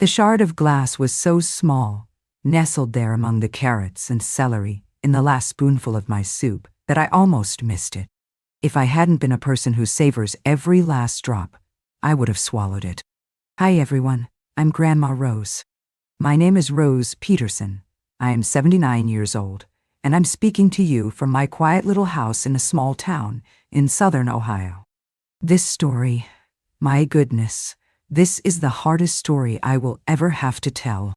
The shard of glass was so small, nestled there among the carrots and celery in the last spoonful of my soup, that I almost missed it. If I hadn't been a person who savors every last drop, I would have swallowed it. Hi everyone, I'm Grandma Rose. My name is Rose Peterson. I am 79 years old, and I'm speaking to you from my quiet little house in a small town in southern Ohio. This story, my goodness, this is the hardest story I will ever have to tell.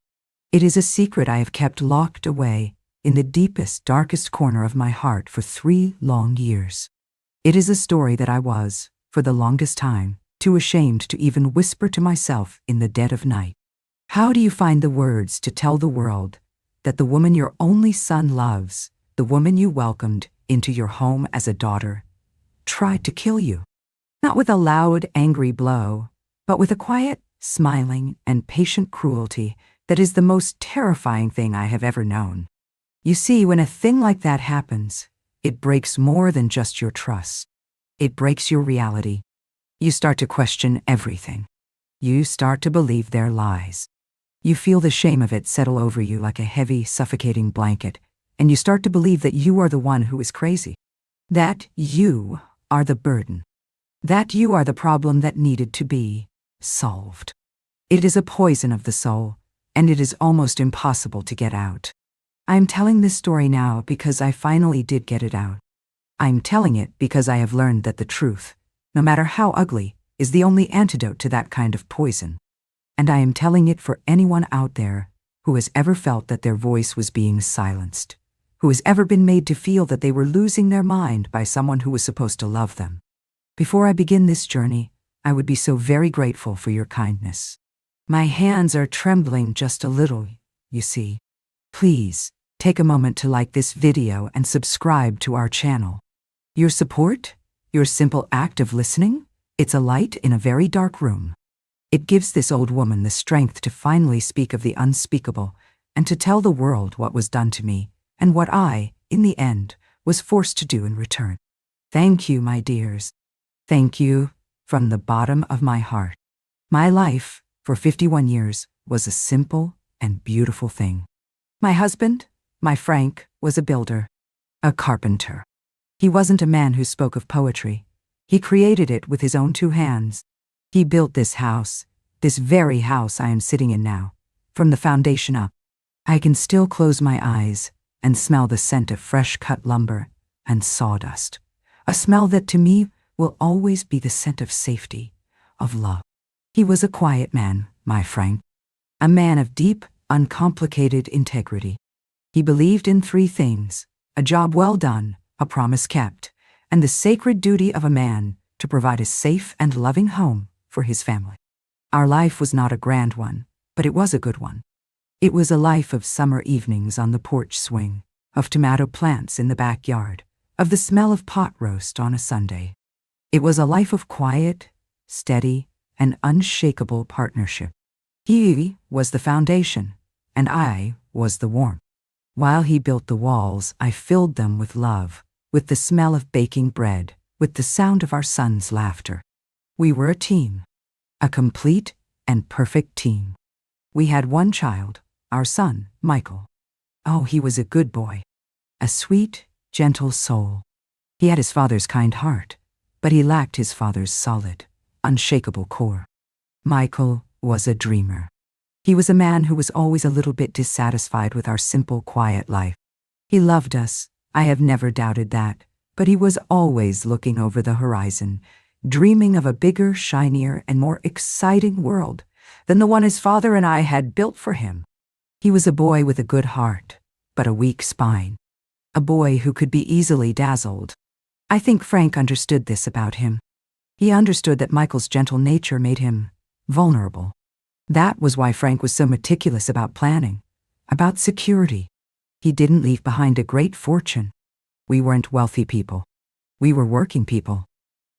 It is a secret I have kept locked away in the deepest, darkest corner of my heart for 3 long years. It is a story that I was, for the longest time, too ashamed to even whisper to myself in the dead of night. How do you find the words to tell the world that the woman your only son loves, the woman you welcomed into your home as a daughter, tried to kill you? Not with a loud, angry blow, but with a quiet, smiling, and patient cruelty that is the most terrifying thing I have ever known. You see, when a thing like that happens, it breaks more than just your trust. It breaks your reality. You start to question everything. You start to believe their lies. You feel the shame of it settle over you like a heavy, suffocating blanket, and you start to believe that you are the one who is crazy. That you are the burden. That you are the problem that needed to be solved. It is a poison of the soul, and it is almost impossible to get out. I'm telling this story now because I finally did get it out. I'm telling it because I have learned that the truth, no matter how ugly, is the only antidote to that kind of poison. And I am telling it for anyone out there who has ever felt that their voice was being silenced, who has ever been made to feel that they were losing their mind by someone who was supposed to love them. Before I begin this journey, I would be so very grateful for your kindness. My hands are trembling just a little, you see. Please, take a moment to like this video and subscribe to our channel. Your support, your simple act of listening, it's a light in a very dark room. It gives this old woman the strength to finally speak of the unspeakable and to tell the world what was done to me and what I, in the end, was forced to do in return. Thank you, my dears. Thank you from the bottom of my heart. My life, for 51 years, was a simple and beautiful thing. My husband, my Frank, was a builder, a carpenter. He wasn't a man who spoke of poetry. He created it with his own 2 hands. He built this house, this very house I am sitting in now, from the foundation up. I can still close my eyes and smell the scent of fresh-cut lumber and sawdust, a smell that to me will always be the scent of safety, of love. He was a quiet man, my Frank, a man of deep, uncomplicated integrity. He believed in 3 things: a job well done, a promise kept, and the sacred duty of a man to provide a safe and loving home for his family. Our life was not a grand one, but it was a good one. It was a life of summer evenings on the porch swing, of tomato plants in the backyard, of the smell of pot roast on a Sunday. It was a life of quiet, steady, and unshakable partnership. He was the foundation, and I was the warmth. While he built the walls, I filled them with love, with the smell of baking bread, with the sound of our son's laughter. We were a team, a complete and perfect team. We had 1 child, our son, Michael. Oh, he was a good boy, a sweet, gentle soul. He had his father's kind heart, but he lacked his father's solid, unshakable core. Michael was a dreamer. He was a man who was always a little bit dissatisfied with our simple, quiet life. He loved us, I have never doubted that, but he was always looking over the horizon, dreaming of a bigger, shinier, and more exciting world than the one his father and I had built for him. He was a boy with a good heart, but a weak spine. A boy who could be easily dazzled. I think Frank understood this about him. He understood that Michael's gentle nature made him vulnerable. That was why Frank was so meticulous about planning, about security. He didn't leave behind a great fortune. We weren't wealthy people. We were working people.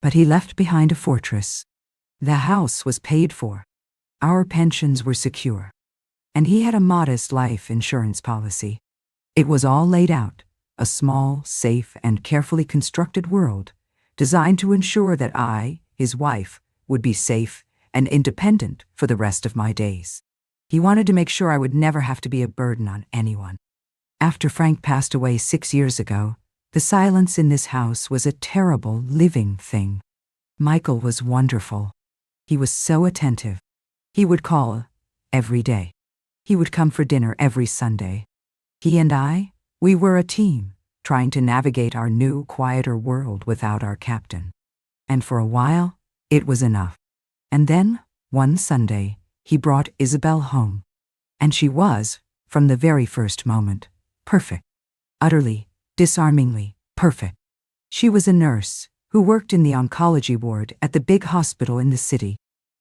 But he left behind a fortress. The house was paid for. Our pensions were secure. And he had a modest life insurance policy. It was all laid out, a small, safe, and carefully constructed world, designed to ensure that I, his wife, would be safe and independent for the rest of my days. He wanted to make sure I would never have to be a burden on anyone. After Frank passed away 6 years ago, the silence in this house was a terrible living thing. Michael was wonderful. He was so attentive. He would call every day. He would come for dinner every Sunday. He and I, we were a team, trying to navigate our new, quieter world without our captain. And for a while, it was enough. And then, one Sunday, he brought Isabel home. And she was, from the very first moment, perfect. Utterly, disarmingly perfect. She was a nurse who worked in the oncology ward at the big hospital in the city.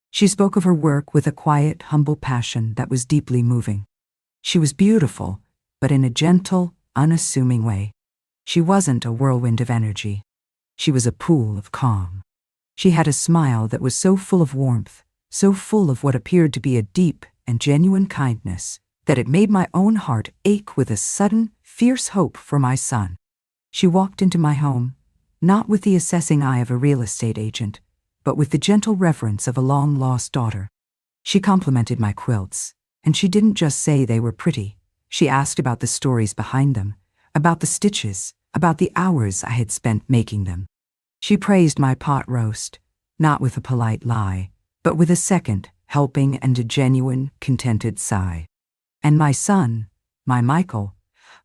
She spoke of her work with a quiet, humble passion that was deeply moving. She was beautiful, but in a gentle, unassuming way. She wasn't a whirlwind of energy. She was a pool of calm. She had a smile that was so full of warmth, so full of what appeared to be a deep and genuine kindness, that it made my own heart ache with a sudden, fierce hope for my son. She walked into my home, not with the assessing eye of a real estate agent, but with the gentle reverence of a long-lost daughter. She complimented my quilts, and she didn't just say they were pretty. She asked about the stories behind them, about the stitches, about the hours I had spent making them. She praised my pot roast, not with a polite lie, but with a second, helping and a genuine, contented sigh. And my son, my Michael,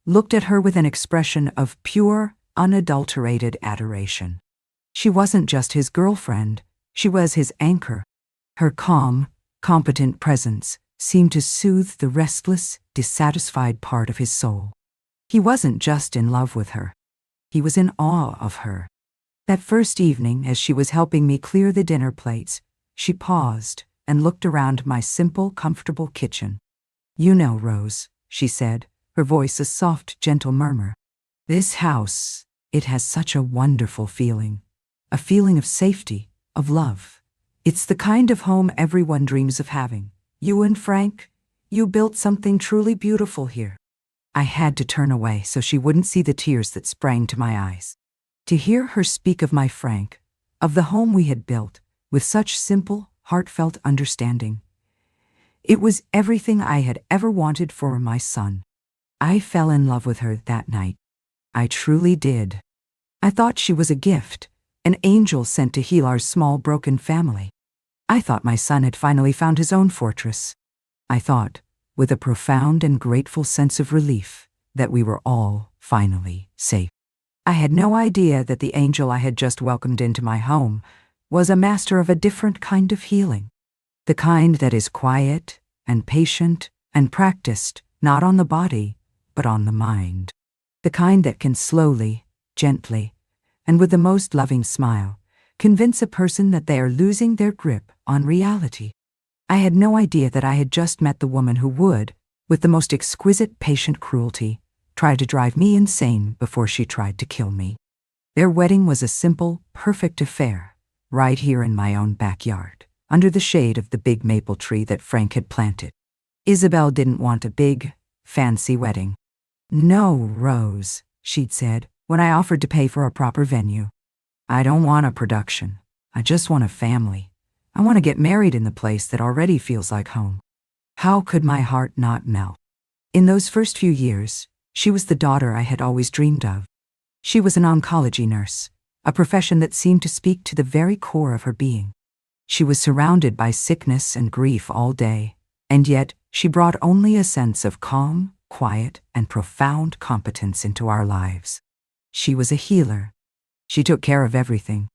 looked at her with an expression of pure, unadulterated adoration. She wasn't just his girlfriend, she was his anchor. Her calm, competent presence seemed to soothe the restless, dissatisfied part of his soul. He wasn't just in love with her. He was in awe of her. That first evening, as she was helping me clear the dinner plates, she paused and looked around my simple, comfortable kitchen. "You know, Rose," she said, her voice a soft, gentle murmur. "This house, it has such a wonderful feeling. A feeling of safety, of love. It's the kind of home everyone dreams of having. You and Frank, you built something truly beautiful here." I had to turn away so she wouldn't see the tears that sprang to my eyes. To hear her speak of my Frank, of the home we had built, with such simple, heartfelt understanding. It was everything I had ever wanted for my son. I fell in love with her that night. I truly did. I thought she was a gift, an angel sent to heal our small broken family. I thought my son had finally found his own fortress. I thought, with a profound and grateful sense of relief, that we were all finally safe. I had no idea that the angel I had just welcomed into my home was a master of a different kind of healing. The kind that is quiet and patient and practiced not on the body, but on the mind. The kind that can slowly, gently, and with the most loving smile, convince a person that they are losing their grip on reality. I had no idea that I had just met the woman who would, with the most exquisite patient cruelty, try to drive me insane before she tried to kill me. Their wedding was a simple, perfect affair, right here in my own backyard, under the shade of the big maple tree that Frank had planted. Isabel didn't want a big, fancy wedding. "No, Rose," she'd said, when I offered to pay for a proper venue. "I don't want a production. I just want a family. I want to get married in the place that already feels like home." How could my heart not melt? In those first few years, she was the daughter I had always dreamed of. She was an oncology nurse, a profession that seemed to speak to the very core of her being. She was surrounded by sickness and grief all day, and yet she brought only a sense of calm, quiet, and profound competence into our lives. She was a healer. She took care of everything.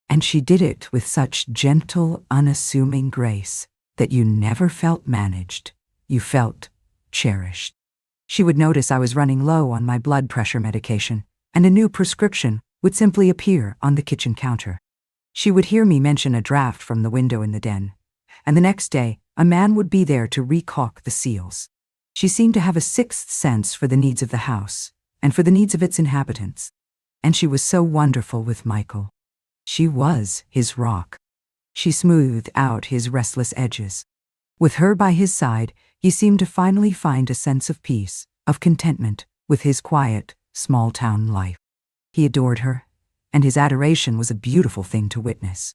And she did it with such gentle, unassuming grace that you never felt managed. You felt cherished. She would notice I was running low on my blood pressure medication, and a new prescription would simply appear on the kitchen counter. She would hear me mention a draft from the window in the den, and the next day a man would be there to recaulk the seals. She seemed to have a sixth sense for the needs of the house, and for the needs of its inhabitants. And she was so wonderful with Michael. She was his rock. She smoothed out his restless edges. With her by his side, he seemed to finally find a sense of peace, of contentment, with his quiet, small-town life. He adored her, and his adoration was a beautiful thing to witness.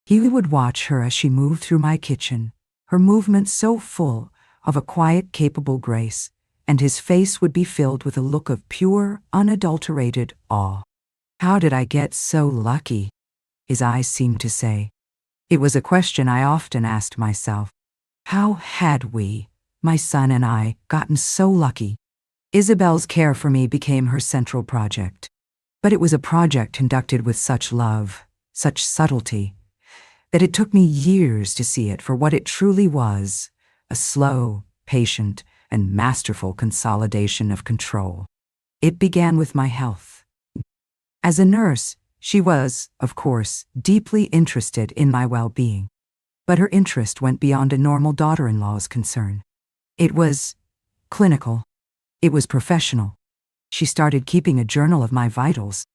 He would watch her as she moved through my kitchen, her movements so full, of a quiet, capable grace, and his face would be filled with a look of pure, unadulterated awe. "How did I get so lucky?" his eyes seemed to say. It was a question I often asked myself. How had we, my son and I, gotten so lucky? Isabel's care for me became her central project. But it was a project conducted with such love, such subtlety, that it took me years to see it for what it truly was, a slow, patient, and masterful consolidation of control. It began with my health. As a nurse, she was, of course, deeply interested in my well-being. But her interest went beyond a normal daughter-in-law's concern. It was clinical. It was professional. She started keeping a journal of my vitals,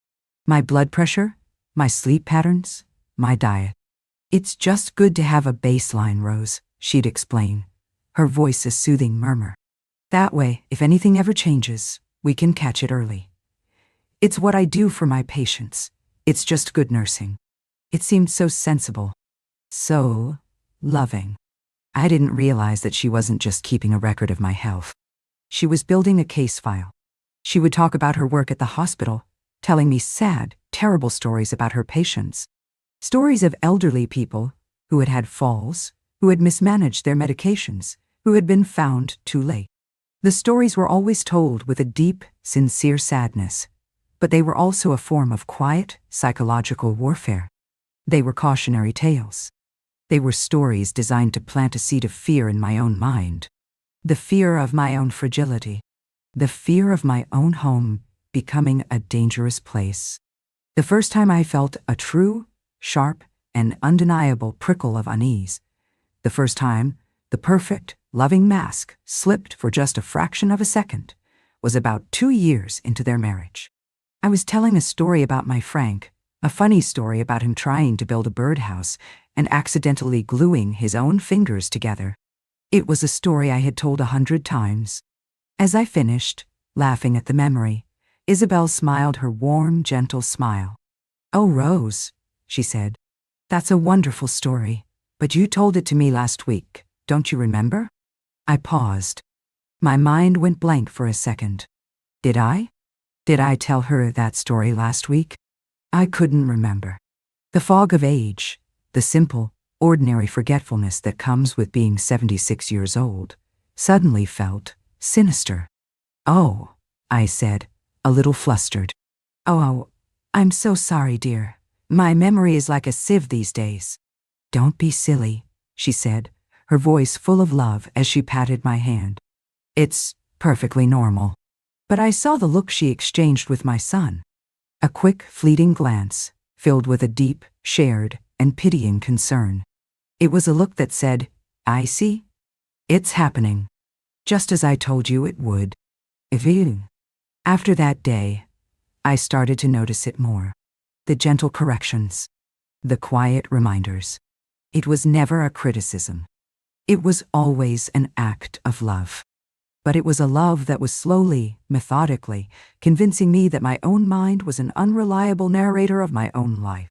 my blood pressure, my sleep patterns, my diet. "It's just good to have a baseline, Rose," she'd explain, her voice a soothing murmur. "That way, if anything ever changes, we can catch it early. It's what I do for my patients. It's just good nursing." It seemed so sensible, so loving. I didn't realize that she wasn't just keeping a record of my health. She was building a case file. She would talk about her work at the hospital, telling me sad, terrible stories about her patients. Stories of elderly people who had had falls, who had mismanaged their medications, who had been found too late. The stories were always told with a deep, sincere sadness, but they were also a form of quiet, psychological warfare. They were cautionary tales. They were stories designed to plant a seed of fear in my own mind. The fear of my own fragility. The fear of my own home becoming a dangerous place. The first time I felt a true, sharp, and undeniable prickle of unease. The first time the perfect, loving mask slipped for just a fraction of a second was about 2 years into their marriage. I was telling a story about my Frank, a funny story about him trying to build a birdhouse and accidentally gluing his own fingers together. It was a story I had told 100 times. As I finished, laughing at the memory, Isabel smiled her warm, gentle smile. "Oh, Rose," she said, "that's a wonderful story, but you told it to me last week, don't you remember?" I paused. My mind went blank for a second. Did I? Did I tell her that story last week? I couldn't remember. The fog of age, the simple, ordinary forgetfulness that comes with being 76 years old, suddenly felt sinister. "Oh," I said, a little flustered. "Oh, I'm so sorry, dear. My memory is like a sieve these days." "Don't be silly," she said, her voice full of love as she patted my hand. "It's perfectly normal." But I saw the look she exchanged with my son. A quick, fleeting glance, filled with a deep, shared, and pitying concern. It was a look that said, "I see. It's happening. Just as I told you it would." After that day, I started to notice it more. The gentle corrections. The quiet reminders. It was never a criticism. It was always an act of love. But it was a love that was slowly, methodically, convincing me that my own mind was an unreliable narrator of my own life.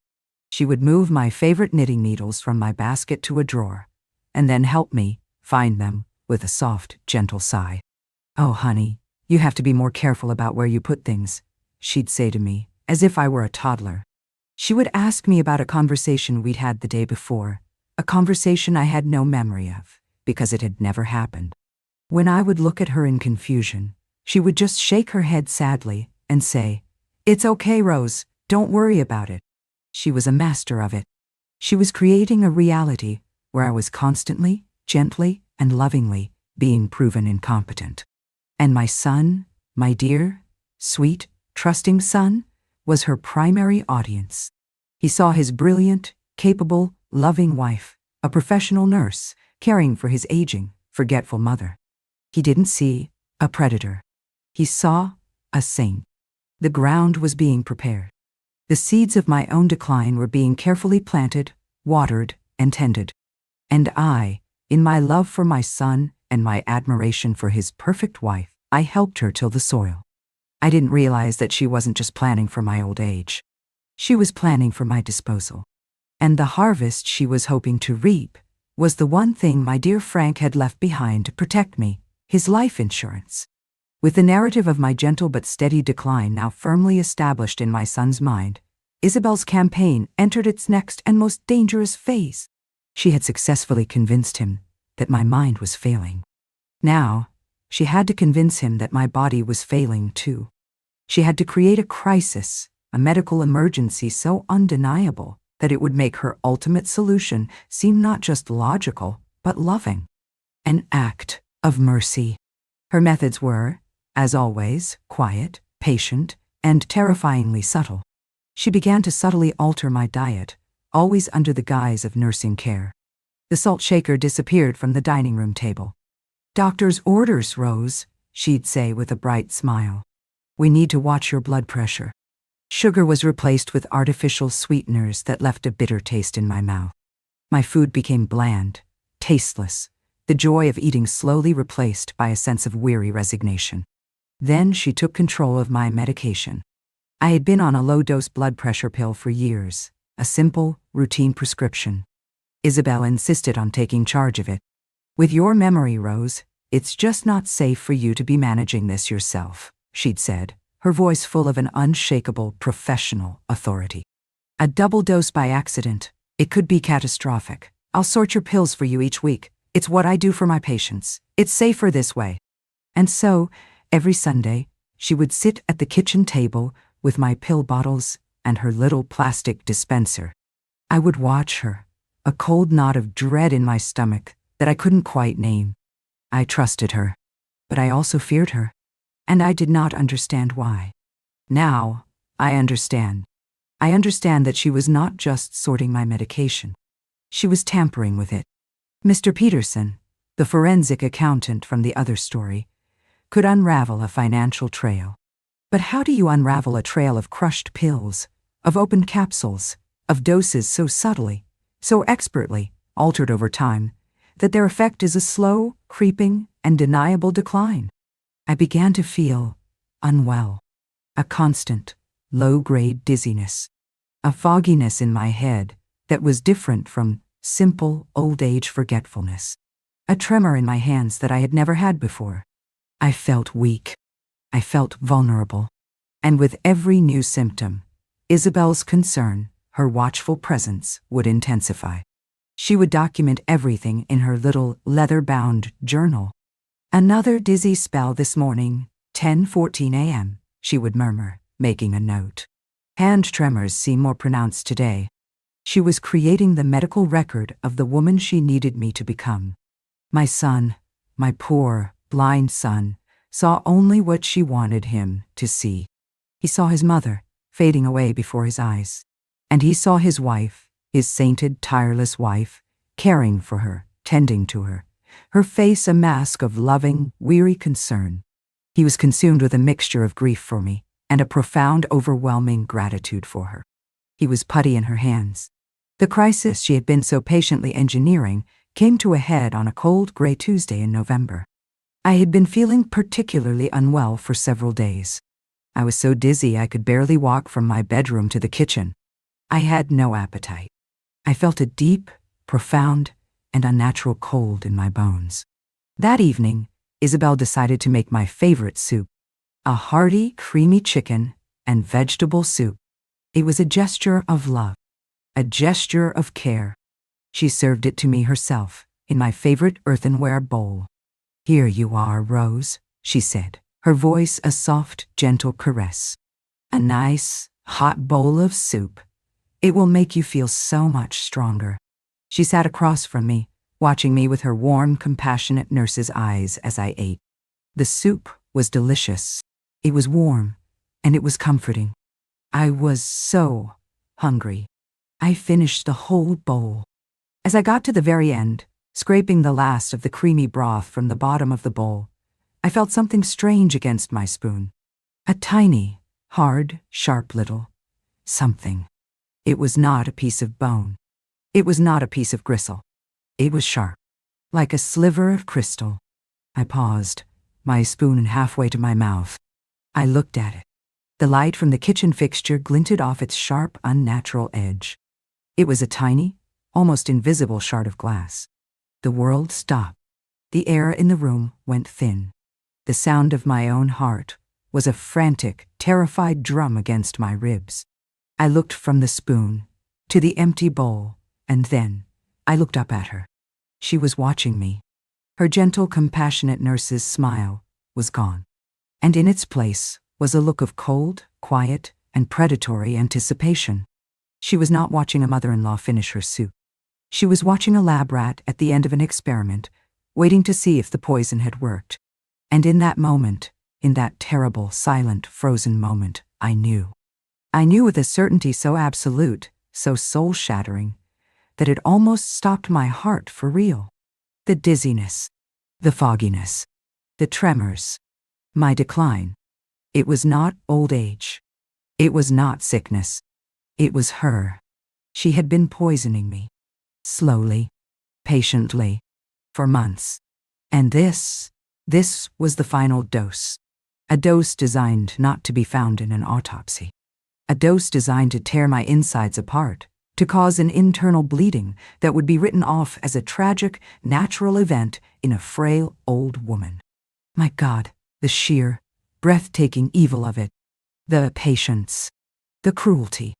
She would move my favorite knitting needles from my basket to a drawer, and then help me find them with a soft, gentle sigh. "Oh, honey, you have to be more careful about where you put things," she'd say to me, as if I were a toddler. She would ask me about a conversation we'd had the day before, a conversation I had no memory of, because it had never happened. When I would look at her in confusion, she would just shake her head sadly and say, "It's okay, Rose, don't worry about it." She was a master of it. She was creating a reality where I was constantly, gently, and lovingly being proven incompetent. And my son, my dear, sweet, trusting son, was her primary audience. He saw his brilliant, capable, loving wife, a professional nurse, caring for his aging, forgetful mother. He didn't see a predator. He saw a saint. The ground was being prepared. The seeds of my own decline were being carefully planted, watered, and tended. And I, in my love for my son and my admiration for his perfect wife, I helped her till the soil. I didn't realize that she wasn't just planning for my old age. She was planning for my disposal. And the harvest she was hoping to reap was the one thing my dear Frank had left behind to protect me, his life insurance. With the narrative of my gentle but steady decline now firmly established in my son's mind, Isabel's campaign entered its next and most dangerous phase. She had successfully convinced him that my mind was failing. Now, she had to convince him that my body was failing too. She had to create a crisis, a medical emergency so undeniable that it would make her ultimate solution seem not just logical, but loving. An act of mercy. Her methods were, as always, quiet, patient, and terrifyingly subtle. She began to subtly alter my diet, always under the guise of nursing care. The salt shaker disappeared from the dining room table. "Doctor's orders, Rose," she'd say with a bright smile. "We need to watch your blood pressure." Sugar was replaced with artificial sweeteners that left a bitter taste in my mouth. My food became bland, tasteless, the joy of eating slowly replaced by a sense of weary resignation. Then she took control of my medication. I had been on a low-dose blood pressure pill for years, a simple, routine prescription. Isabel insisted on taking charge of it. "With your memory, Rose, it's just not safe for you to be managing this yourself," she'd said, her voice full of an unshakable professional authority. "A double dose by accident. It could be catastrophic. I'll sort your pills for you each week. It's what I do for my patients. It's safer this way." And so, every Sunday, she would sit at the kitchen table with my pill bottles and her little plastic dispenser. I would watch her, a cold knot of dread in my stomach that I couldn't quite name. I trusted her, but I also feared her, and I did not understand why. Now, I understand. I understand that she was not just sorting my medication. She was tampering with it. Mr. Peterson, the forensic accountant from the other story, could unravel a financial trail. But how do you unravel a trail of crushed pills, of opened capsules, of doses so subtly, so expertly, altered over time, that their effect is a slow, creeping, and deniable decline? I began to feel unwell, a constant, low-grade dizziness, a fogginess in my head that was different from simple old-age forgetfulness, a tremor in my hands that I had never had before. I felt weak. I felt vulnerable. And with every new symptom, Isabel's concern, her watchful presence, would intensify. She would document everything in her little leather-bound journal. "Another dizzy spell this morning, 10:14 a.m., she would murmur, making a note. "Hand tremors seem more pronounced today." She was creating the medical record of the woman she needed me to become. My son, my poor, blind son, saw only what she wanted him to see. He saw his mother, fading away before his eyes. And he saw his wife, his sainted, tireless wife, caring for her, tending to her, her face a mask of loving, weary concern. He was consumed with a mixture of grief for me and a profound, overwhelming gratitude for her. He was putty in her hands. The crisis she had been so patiently engineering came to a head on a cold, gray Tuesday in November. I had been feeling particularly unwell for several days. I was so dizzy I could barely walk from my bedroom to the kitchen. I had no appetite. I felt a deep, profound, and unnatural cold in my bones. That evening, Isabel decided to make my favorite soup, a hearty, creamy chicken and vegetable soup. It was a gesture of love, a gesture of care. She served it to me herself, in my favorite earthenware bowl. "Here you are, Rose," she said, her voice a soft, gentle caress. "A nice, hot bowl of soup. It will make you feel so much stronger." She sat across from me, watching me with her warm, compassionate nurse's eyes as I ate. The soup was delicious. It was warm, and it was comforting. I was so hungry. I finished the whole bowl. As I got to the very end, scraping the last of the creamy broth from the bottom of the bowl, I felt something strange against my spoon. A tiny, hard, sharp little something. It was not a piece of bone. It was not a piece of gristle. It was sharp, like a sliver of crystal. I paused, my spoon halfway to my mouth. I looked at it. The light from the kitchen fixture glinted off its sharp, unnatural edge. It was a tiny, almost invisible shard of glass. The world stopped. The air in the room went thin. The sound of my own heart was a frantic, terrified drum against my ribs. I looked from the spoon to the empty bowl, and then I looked up at her. She was watching me. Her gentle, compassionate nurse's smile was gone, and in its place was a look of cold, quiet, and predatory anticipation. She was not watching a mother-in-law finish her soup. She was watching a lab rat at the end of an experiment, waiting to see if the poison had worked. And in that moment, in that terrible, silent, frozen moment, I knew. I knew with a certainty so absolute, so soul-shattering, that it almost stopped my heart for real. The dizziness, the fogginess, the tremors, my decline. It was not old age. It was not sickness. It was her. She had been poisoning me. Slowly, patiently, for months. And this was the final dose. A dose designed not to be found in an autopsy. A dose designed to tear my insides apart, to cause an internal bleeding that would be written off as a tragic, natural event in a frail old woman. My God, the sheer, breathtaking evil of it. The patience, the cruelty.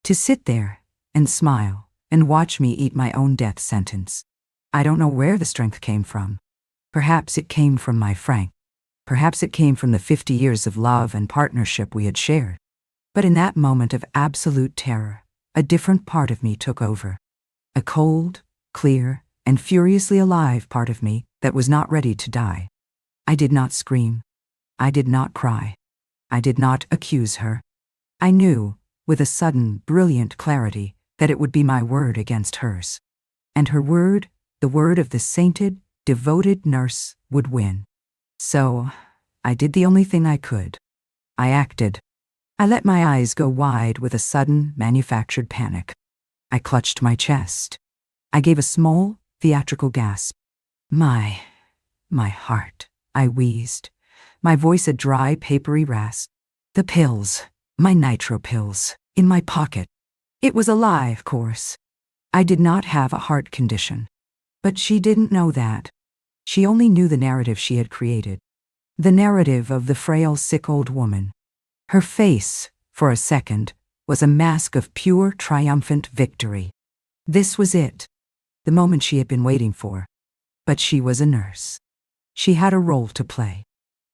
To sit there and smile and watch me eat my own death sentence. I don't know where the strength came from. Perhaps it came from my Frank. Perhaps it came from the 50 years of love and partnership we had shared. But in that moment of absolute terror, a different part of me took over. A cold, clear, and furiously alive part of me that was not ready to die. I did not scream. I did not cry. I did not accuse her. I knew, with a sudden, brilliant clarity, that it would be my word against hers. And her word, the word of the sainted, devoted nurse, would win. So, I did the only thing I could. I acted. I let my eyes go wide with a sudden, manufactured panic. I clutched my chest. I gave a small, theatrical gasp. My heart, I wheezed, my voice a dry, papery rasp. The pills, my nitro pills, in my pocket. It was a lie, of course. I did not have a heart condition. But she didn't know that. She only knew the narrative she had created. The narrative of the frail, sick old woman. Her face, for a second, was a mask of pure, triumphant victory. This was it, the moment she had been waiting for. But she was a nurse. She had a role to play.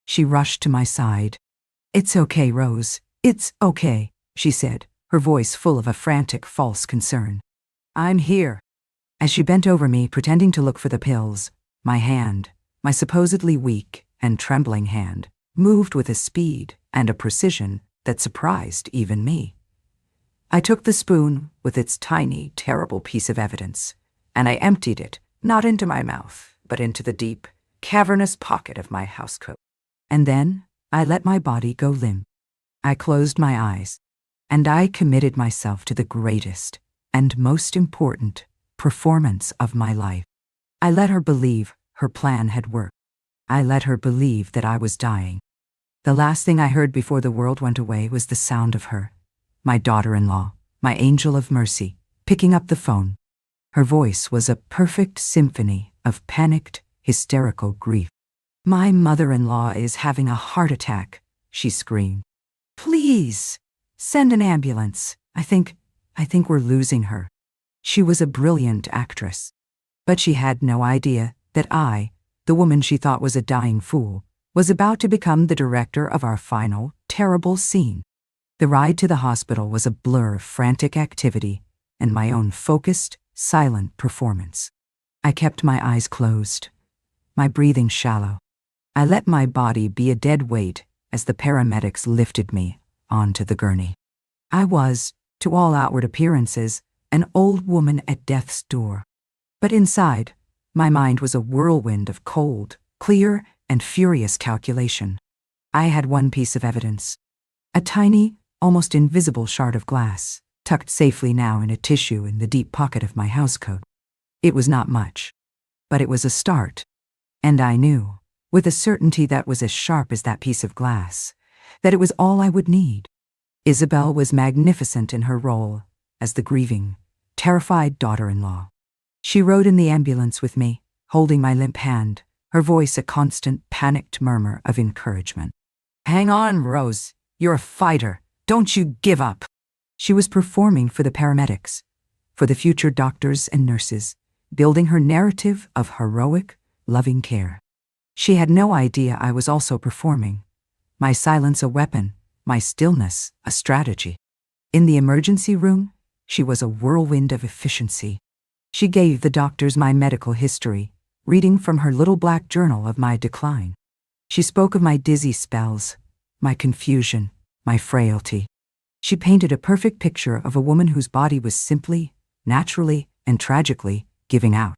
She rushed to my side. "It's okay, Rose. It's okay," she said, her voice full of a frantic, false concern. "I'm here." As she bent over me, pretending to look for the pills, my hand, my supposedly weak and trembling hand, moved with a speed and a precision that surprised even me. I took the spoon with its tiny, terrible piece of evidence, and I emptied it, not into my mouth, but into the deep, cavernous pocket of my housecoat. And then I let my body go limp. I closed my eyes, and I committed myself to the greatest and most important performance of my life. I let her believe her plan had worked. I let her believe that I was dying. The last thing I heard before the world went away was the sound of her, my daughter-in-law, my angel of mercy, picking up the phone. Her voice was a perfect symphony of panicked, hysterical grief. "My mother-in-law is having a heart attack," she screamed. "Please, send an ambulance. I think we're losing her." She was a brilliant actress, but she had no idea that I, the woman she thought was a dying fool, was about to become the director of our final, terrible scene. The ride to the hospital was a blur of frantic activity and my own focused, silent performance. I kept my eyes closed, my breathing shallow. I let my body be a dead weight as the paramedics lifted me onto the gurney. I was, to all outward appearances, an old woman at death's door. But inside, my mind was a whirlwind of cold, clear, and furious calculation. I had one piece of evidence. A tiny, almost invisible shard of glass, tucked safely now in a tissue in the deep pocket of my housecoat. It was not much, but it was a start. And I knew, with a certainty that was as sharp as that piece of glass, that it was all I would need. Isabel was magnificent in her role as the grieving, terrified daughter-in-law. She rode in the ambulance with me, holding my limp hand, her voice a constant, panicked murmur of encouragement. "Hang on, Rose. You're a fighter. Don't you give up." She was performing for the paramedics, for the future doctors and nurses, building her narrative of heroic, loving care. She had no idea I was also performing. My silence a weapon, my stillness a strategy. In the emergency room, she was a whirlwind of efficiency. She gave the doctors my medical history, reading from her little black journal of my decline. She spoke of my dizzy spells, my confusion, my frailty. She painted a perfect picture of a woman whose body was simply, naturally, and tragically giving out.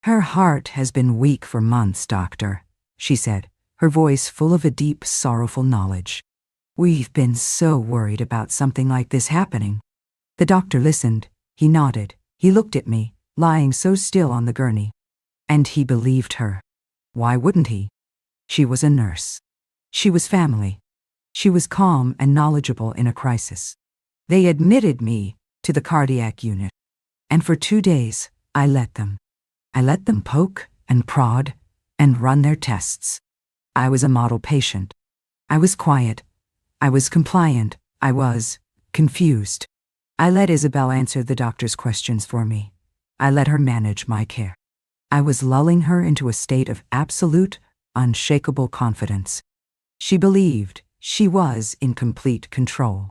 "Her heart has been weak for months, doctor," she said, her voice full of a deep, sorrowful knowledge. "We've been so worried about something like this happening." The doctor listened. He nodded. He looked at me, lying so still on the gurney. And he believed her. Why wouldn't he? She was a nurse. She was family. She was calm and knowledgeable in a crisis. They admitted me to the cardiac unit. And for 2 days, I let them. I let them poke and prod and run their tests. I was a model patient. I was quiet. I was compliant. I was confused. I let Isabel answer the doctor's questions for me. I let her manage my care. I was lulling her into a state of absolute, unshakable confidence. She believed she was in complete control.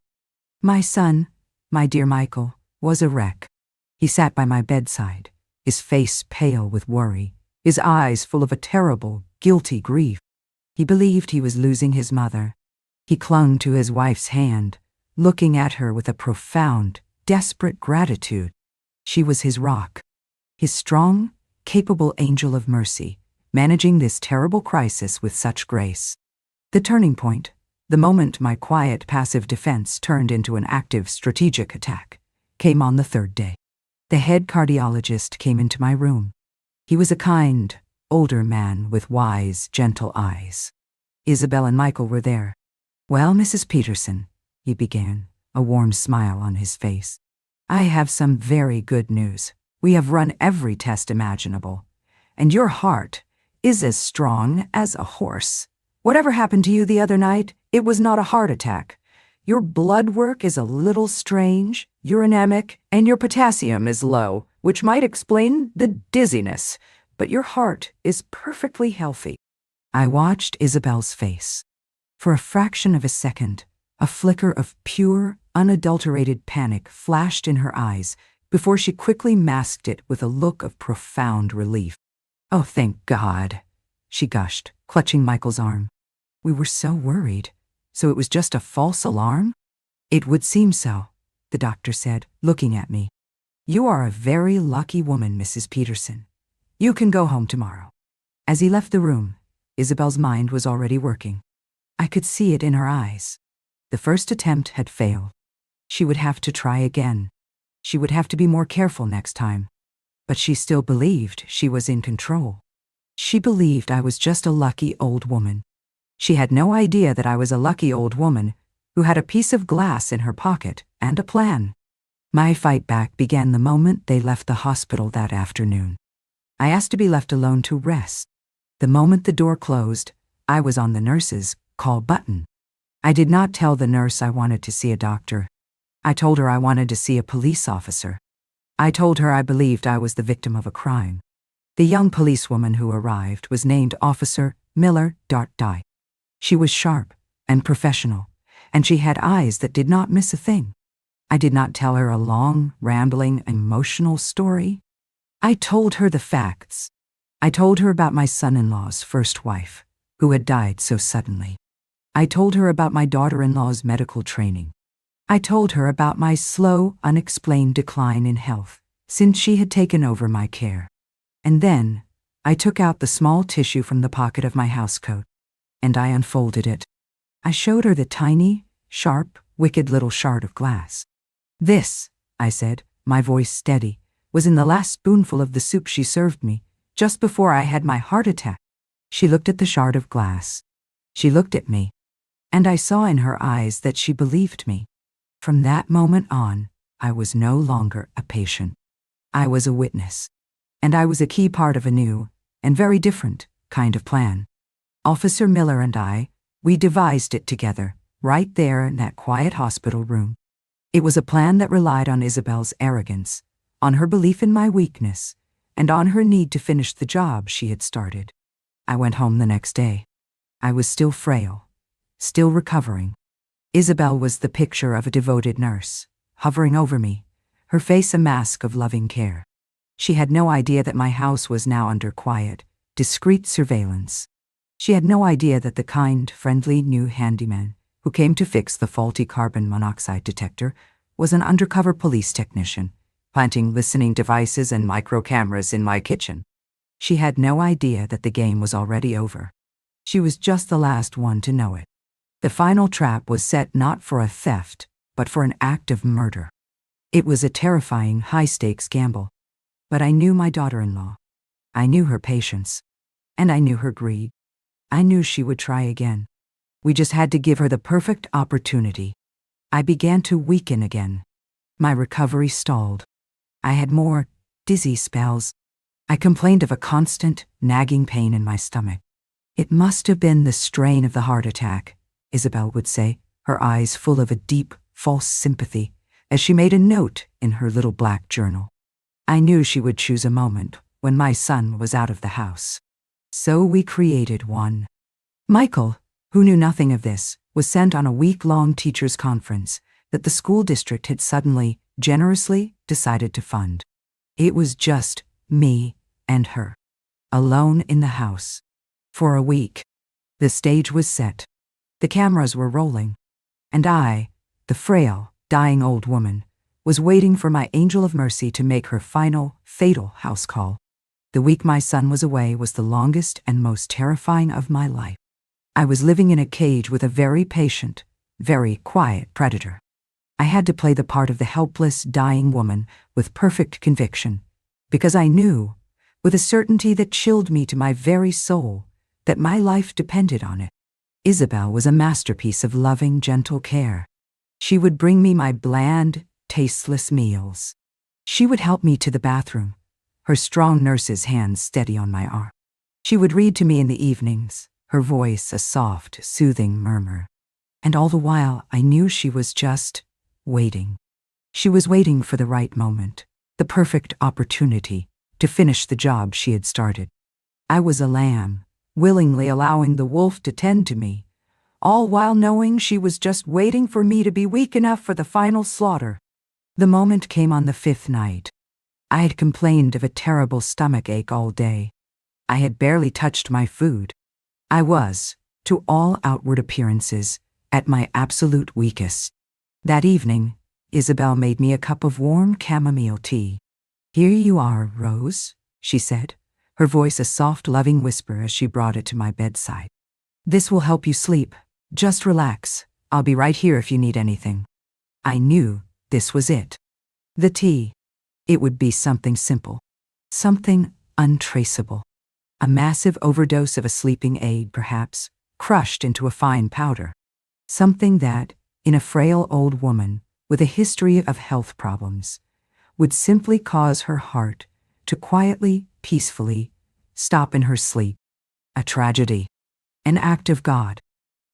My son, my dear Michael, was a wreck. He sat by my bedside, his face pale with worry, his eyes full of a terrible, guilty grief. He believed he was losing his mother. He clung to his wife's hand, looking at her with a profound, desperate gratitude. She was his rock, his strong, capable angel of mercy, managing this terrible crisis with such grace. The turning point, the moment my quiet, passive defense turned into an active, strategic attack, came on the 3rd day. The head cardiologist came into my room. He was a kind, older man with wise, gentle eyes. Isabel and Michael were there. "Well, Mrs. Peterson," he began, a warm smile on his face, "I have some very good news. We have run every test imaginable, and your heart is as strong as a horse. Whatever happened to you the other night, it was not a heart attack. Your blood work is a little strange, you're anemic, and your potassium is low, which might explain the dizziness, but your heart is perfectly healthy." I watched Isabel's face. For a fraction of a second, a flicker of pure, unadulterated panic flashed in her eyes before she quickly masked it with a look of profound relief. "Oh, thank God," she gushed, clutching Michael's arm. "We were so worried. So it was just a false alarm?" "It would seem so," the doctor said, looking at me. "You are a very lucky woman, Mrs. Peterson. You can go home tomorrow." As he left the room, Isabel's mind was already working. I could see it in her eyes. The first attempt had failed. She would have to try again. She would have to be more careful next time. But she still believed she was in control. She believed I was just a lucky old woman. She had no idea that I was a lucky old woman who had a piece of glass in her pocket and a plan. My fight back began the moment they left the hospital that afternoon. I asked to be left alone to rest. The moment the door closed, I was on the nurse's call button. I did not tell the nurse I wanted to see a doctor. I told her I wanted to see a police officer. I told her I believed I was the victim of a crime. The young policewoman who arrived was named Officer Miller Dye. She was sharp and professional, and she had eyes that did not miss a thing. I did not tell her a long, rambling, emotional story. I told her the facts. I told her about my son-in-law's first wife, who had died so suddenly. I told her about my daughter-in-law's medical training. I told her about my slow, unexplained decline in health since she had taken over my care. And then I took out the small tissue from the pocket of my housecoat, and I unfolded it. I showed her the tiny, sharp, wicked little shard of glass. "This," I said, my voice steady, "was in the last spoonful of the soup she served me, just before I had my heart attack." She looked at the shard of glass. She looked at me, and I saw in her eyes that she believed me. From that moment on, I was no longer a patient. I was a witness, and I was a key part of a new, and very different kind of plan. Officer Miller and I, we devised it together, right there in that quiet hospital room. It was a plan that relied on Isabel's arrogance, on her belief in my weakness, and on her need to finish the job she had started. I went home the next day. I was still frail, still recovering. Isabel was the picture of a devoted nurse, hovering over me, her face a mask of loving care. She had no idea that my house was now under quiet, discreet surveillance. She had no idea that the kind, friendly new handyman who came to fix the faulty carbon monoxide detector was an undercover police technician, planting listening devices and micro cameras in my kitchen. She had no idea that the game was already over. She was just the last one to know it. The final trap was set not for a theft, but for an act of murder. It was a terrifying, high-stakes gamble. But I knew my daughter-in-law. I knew her patience. And I knew her greed. I knew she would try again. We just had to give her the perfect opportunity. I began to weaken again. My recovery stalled. I had more dizzy spells. I complained of a constant, nagging pain in my stomach. It must have been the strain of the heart attack, Isabel would say, her eyes full of a deep, false sympathy, as she made a note in her little black journal. I knew she would choose a moment when my son was out of the house. So we created one. Michael, who knew nothing of this, was sent on a week-long teachers' conference that the school district had suddenly, generously decided to fund. It was just me and her, alone in the house. For a week. The stage was set. The cameras were rolling. And I, the frail, dying old woman, was waiting for my angel of mercy to make her final, fatal house call. The week my son was away was the longest and most terrifying of my life. I was living in a cage with a very patient, very quiet predator. I had to play the part of the helpless, dying woman with perfect conviction, because I knew, with a certainty that chilled me to my very soul, that my life depended on it. Isabel was a masterpiece of loving, gentle care. She would bring me my bland, tasteless meals. She would help me to the bathroom, her strong nurse's hands steady on my arm. She would read to me in the evenings, her voice a soft, soothing murmur. And all the while, I knew she was just waiting. She was waiting for the right moment, the perfect opportunity to finish the job she had started. I was a lamb, willingly allowing the wolf to tend to me, all while knowing she was just waiting for me to be weak enough for the final slaughter. The moment came on the 5th night. I had complained of a terrible stomach ache all day. I had barely touched my food. I was, to all outward appearances, at my absolute weakest. That evening, Isabel made me a cup of warm chamomile tea. "Here you are, Rose," she said, her voice a soft, loving whisper as she brought it to my bedside. "This will help you sleep. Just relax. I'll be right here if you need anything." I knew this was it. The tea. It would be something simple, something untraceable. A massive overdose of a sleeping aid, perhaps, crushed into a fine powder. Something that, in a frail old woman with a history of health problems, would simply cause her heart to quietly, peacefully stop in her sleep. A tragedy. An act of God.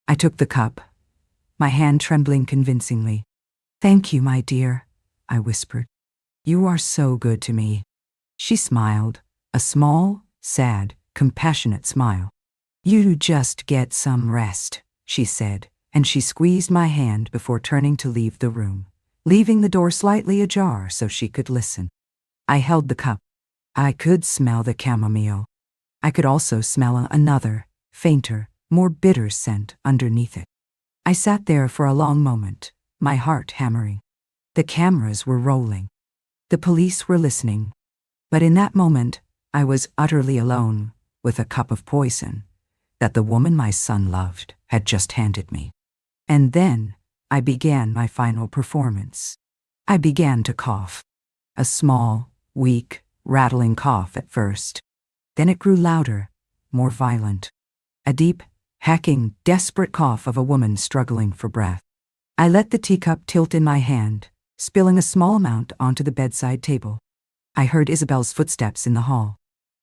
I took the cup, my hand trembling convincingly. "Thank you, my dear," I whispered. "You are so good to me." She smiled, a small, sad, compassionate smile. "You just get some rest," she said, and she squeezed my hand before turning to leave the room, leaving the door slightly ajar so she could listen. I held the cup. I could smell the chamomile. I could also smell another, fainter, more bitter scent underneath it. I sat there for a long moment, my heart hammering. The cameras were rolling. The police were listening. But in that moment, I was utterly alone with a cup of poison that the woman my son loved had just handed me. And then I began my final performance. I began to cough. A small, weak, rattling cough at first. Then it grew louder, more violent. A deep, hacking, desperate cough of a woman struggling for breath. I let the teacup tilt in my hand, spilling a small amount onto the bedside table. I heard Isabel's footsteps in the hall.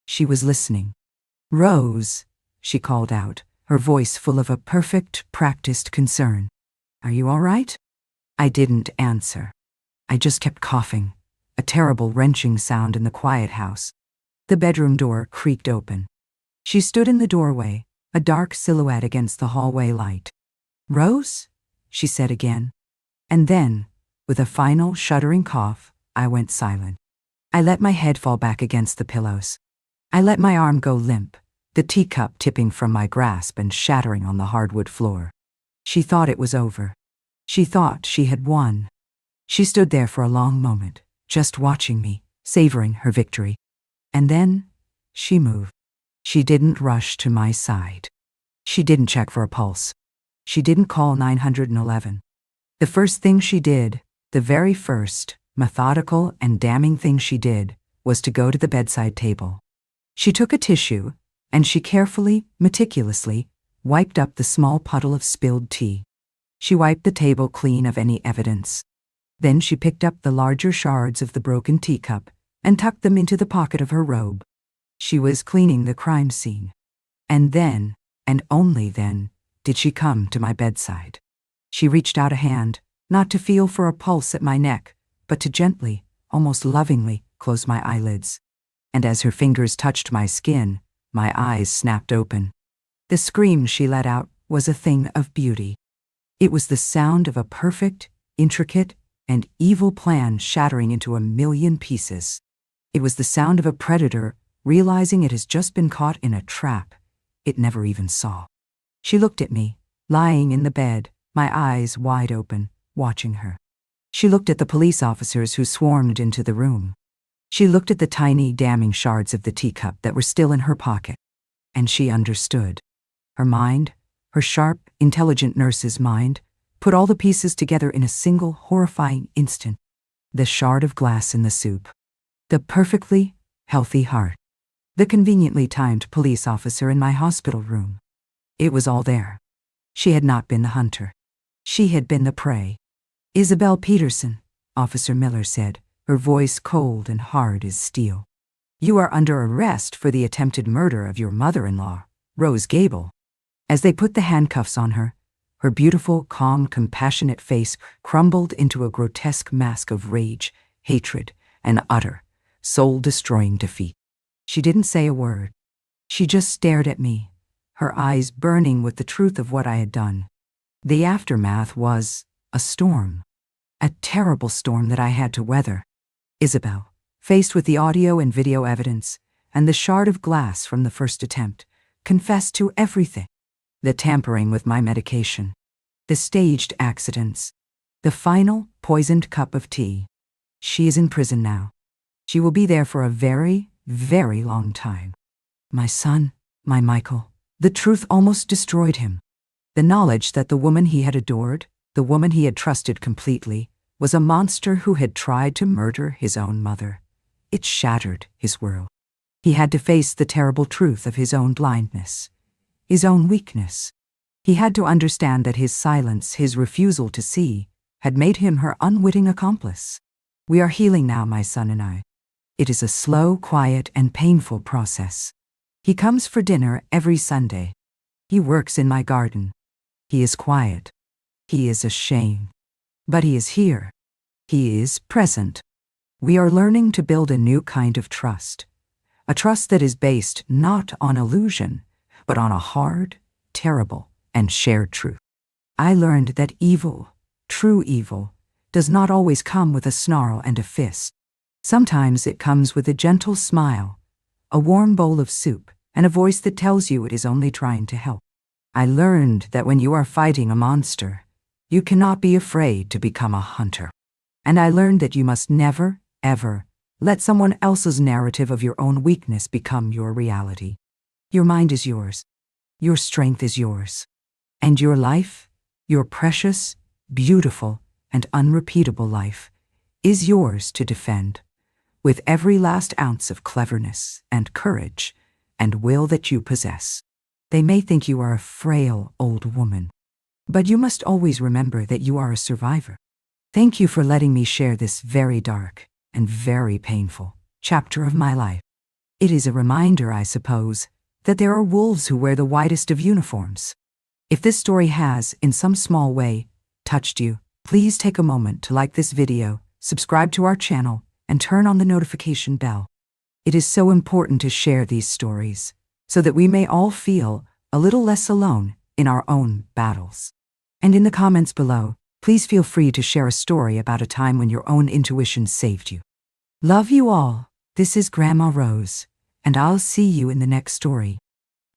She was listening, "Rose," she called out, her voice full of a perfect, practiced concern. "Are you all right?" I didn't answer. I just kept coughing, a terrible wrenching sound in the quiet house. The bedroom door creaked open. She stood in the doorway, a dark silhouette against the hallway light. "Rose?" she said again. And then, with a final shuddering cough, I went silent. I let my head fall back against the pillows. I let my arm go limp, the teacup tipping from my grasp and shattering on the hardwood floor. She thought it was over. She thought she had won. She stood there for a long moment, just watching me, savoring her victory. And then, she moved. She didn't rush to my side. She didn't check for a pulse. She didn't call 911. The first thing she did, the very first, methodical and damning thing she did, was to go to the bedside table. She took a tissue, and she carefully, meticulously, wiped up the small puddle of spilled tea. She wiped the table clean of any evidence. Then she picked up the larger shards of the broken teacup and tucked them into the pocket of her robe. She was cleaning the crime scene. And then, and only then, did she come to my bedside. She reached out a hand, not to feel for a pulse at my neck, but to gently, almost lovingly, close my eyelids. And as her fingers touched my skin, my eyes snapped open. The scream she let out was a thing of beauty. It was the sound of a perfect, intricate, and evil plan shattering into a million pieces. It was the sound of a predator realizing it has just been caught in a trap it never even saw. She looked at me, lying in the bed, my eyes wide open, watching her. She looked at the police officers who swarmed into the room. She looked at the tiny, damning shards of the teacup that were still in her pocket. And she understood. Her mind, her sharp, intelligent nurse's mind, put all the pieces together in a single, horrifying instant. The shard of glass in the soup. The perfectly healthy heart. The conveniently timed police officer in my hospital room. It was all there. She had not been the hunter. She had been the prey. "Isabel Peterson," Officer Miller said, her voice cold and hard as steel. "You are under arrest for the attempted murder of your mother-in-law, Rose Gable." As they put the handcuffs on her, her beautiful, calm, compassionate face crumbled into a grotesque mask of rage, hatred, and utter, soul-destroying defeat. She didn't say a word. She just stared at me, her eyes burning with the truth of what I had done. The aftermath was a storm. A terrible storm that I had to weather. Isabel, faced with the audio and video evidence, and the shard of glass from the first attempt, confessed to everything. The tampering with my medication. The staged accidents. The final poisoned cup of tea. She is in prison now. She will be there for a very, very long time. My son, my Michael, the truth almost destroyed him. The knowledge that the woman he had adored, the woman he had trusted completely, was a monster who had tried to murder his own mother. It shattered his world. He had to face the terrible truth of his own blindness, his own weakness. He had to understand that his silence, his refusal to see, had made him her unwitting accomplice. We are healing now, my son and I. It is a slow, quiet, and painful process. He comes for dinner every Sunday. He works in my garden. He is quiet. He is ashamed. But he is here. He is present. We are learning to build a new kind of trust. A trust that is based not on illusion, but on a hard, terrible, and shared truth. I learned that evil, true evil, does not always come with a snarl and a fist. Sometimes it comes with a gentle smile, a warm bowl of soup, and a voice that tells you it is only trying to help. I learned that when you are fighting a monster, you cannot be afraid to become a hunter. And I learned that you must never, ever, let someone else's narrative of your own weakness become your reality. Your mind is yours. Your strength is yours. And your life, your precious, beautiful, and unrepeatable life, is yours to defend, with every last ounce of cleverness and courage and will that you possess. They may think you are a frail old woman, but you must always remember that you are a survivor. Thank you for letting me share this very dark and very painful chapter of my life. It is a reminder, I suppose, that there are wolves who wear the whitest of uniforms. If this story has, in some small way, touched you, please take a moment to like this video, subscribe to our channel, and turn on the notification bell. It is so important to share these stories, so that we may all feel a little less alone in our own battles. And in the comments below, please feel free to share a story about a time when your own intuition saved you. Love you all. This is Grandma Rose, and I'll see you in the next story.